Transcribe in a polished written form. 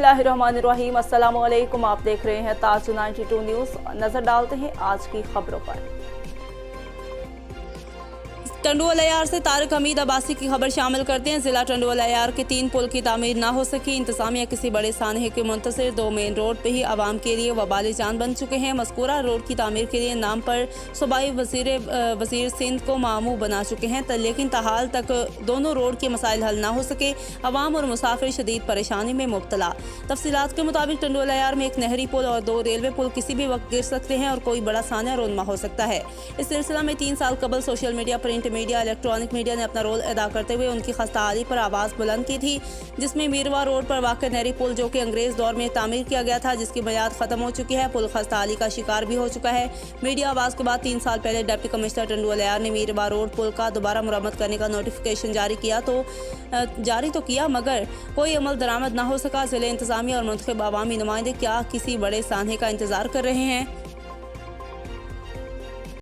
बिस्मिल्लाहिर्रहमानिर्रहीम। अस्सलाम वालेकुम। आप देख रहे हैं ताज 92 न्यूज़। नजर डालते हैं आज की खबरों पर। टंडुअलयार से तारिक हमीद अब्बासी की खबर शामिल करते हैं। जिला टंडुअलयार के 3 पुल की तामीर न हो सकी। इंतजामिया किसी बड़े सानहे के मुंतसिर 2 मेन रोड पे ही आवाम के लिए वबाल जान बन चुके हैं। मस्कूरा रोड की तामीर के लिए नाम पर सूबाई वजीर सिंध को मामू बना चुके हैं, लेकिन ताहाल तक दोनों रोड के मसाइल हल न हो सके। अवाम और मुसाफिर शदीद परेशानी में मुब्तला। तफसीलात के मुताबिक टंडुअलयार में एक नहरी पुल और 2 रेलवे पुल किसी भी वक्त गिर सकते हैं और कोई बड़ा साना रोनमा हो सकता है। इस सिलसिला में 3 साल कबल social media, print media, electronic media ने अपना रोल अदा करते हुए उनकी खस्ताहाली पर आवाज़ बुलंद की थी, जिसमें मीरवा रोड पर वाक़ नहरी पुल जो कि अंग्रेज़ दौर में तामीर किया गया था, जिसकी बुनियाद ख़त्म हो चुकी है, पुल खस्ताहाली का शिकार भी हो चुका है। मीडिया आवाज़ के बाद 3 साल पहले डिप्टी कमिश्नर टंडुअलयार ने मीरवा रोड पुल का दोबारा मुरम्मत करने का नोटिफिकेशन जारी तो किया, मगर कोई अमल दरामद न हो सका। ज़िले इंतज़ामिया और मुंतखब अवामी नुमाइंदे क्या किसी बड़े सानहे का इंतज़ार कर रहे हैं?